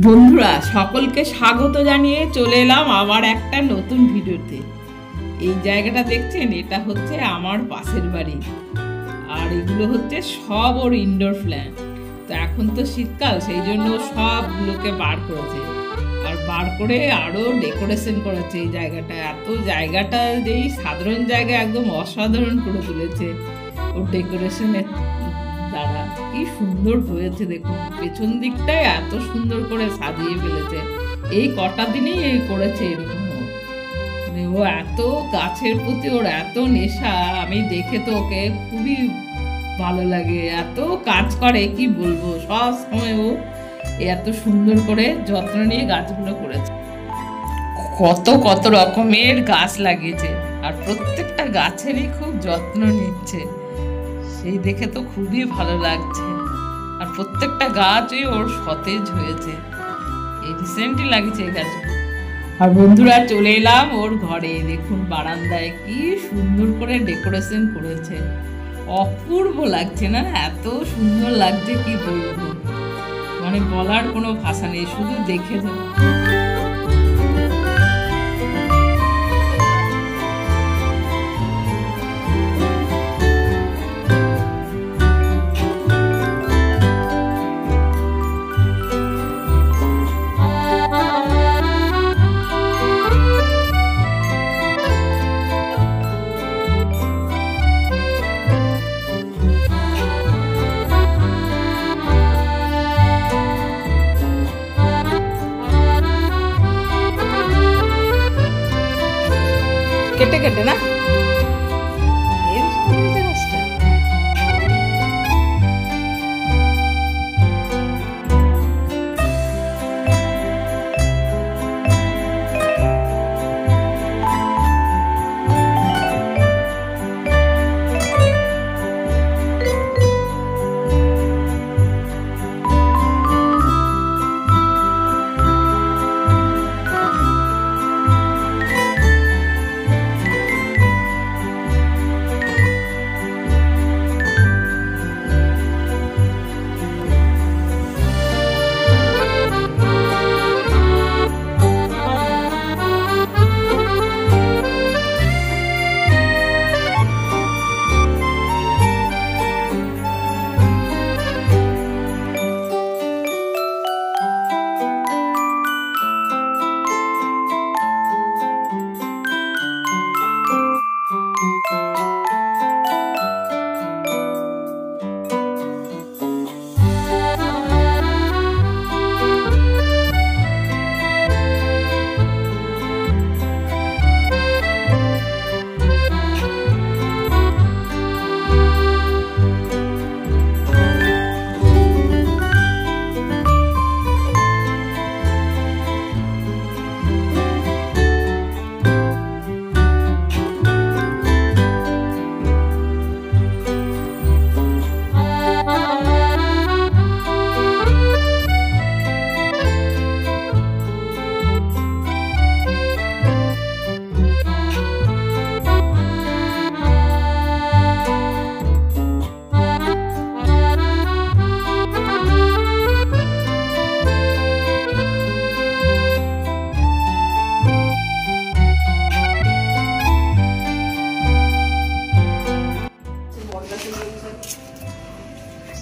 বন্ধুরা সকলকে স্বাগত জানিয়ে চলে এলাম আবার একটা নতুন ভিডিওতে। এই জায়গাটা দেখছেন, এটা হচ্ছে আমার পাশের বাড়ি, আর এগুলো হচ্ছে সব ওর ইনডোর প্ল্যান্ট। তো এখন তো শীতকাল, সেই জন্য সবগুলোকে বার করেছে, আর বার করে আরও ডেকোরেশন করেছে। এই জায়গাটা এই সাধারণ জায়গা একদম অসাধারণ করে তুলেছে ওর ডেকোরেশনের দ্বারা। কি সুন্দর হয়েছে দেখুন, পেছন দিকটায় এত সুন্দর করে সাজিয়ে ফেলেছে। এই কটা দিনেই এই করেছে এরকম। মানে ও এত গাছের প্রতি ওর এত নেশা, আমি দেখে তো ওকে খুবই ভালো লাগে। এত কাজ করে কি বলবো, সব সময় ও এত সুন্দর করে যত্ন নিয়ে গাছগুলো করেছে। কত রকমের গাছ লাগিয়েছে, আর প্রত্যেকটা গাছেরই খুব যত্ন নিচ্ছে, সেই দেখে তো খুবই ভালো লাগছে। আর প্রত্যেকটা গাছই ওর সতেজ হয়েছে, এই রিসেন্টলি লাগিয়েছে এই গাছ। আর বন্ধুরা চলে এলাম ওর ঘরে, দেখুন বারান্দায় কি সুন্দর করে ডেকোরেশন করেছে, অপূর্ব লাগছে না? এত সুন্দর লাগছে কি বলবো, মানে বলার কোনো ভাষা নেই, শুধু দেখে যাও। কেটে কেটে না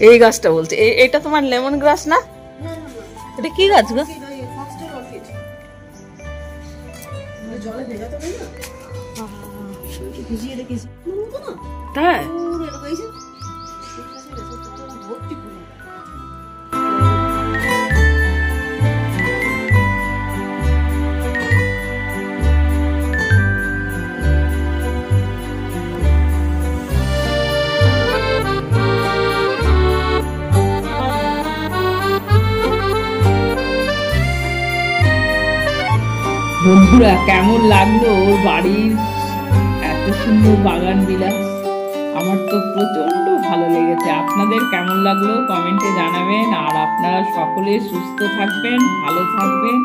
এই গাছটা বলছে, এটা তোমার লেমন গ্রাস না? এটা কি গাছ গো? তাই বন্ধুরা কেমন লাগলো ওর বাড়ির এত সুন্দর বাগান বিলাস? আমার তো প্রচন্ড ভালো লেগেছে। আপনাদের কেমন লাগলো কমেন্টে জানাবেন, আর আপনারা সকলে সুস্থ থাকবেন, ভালো থাকবেন।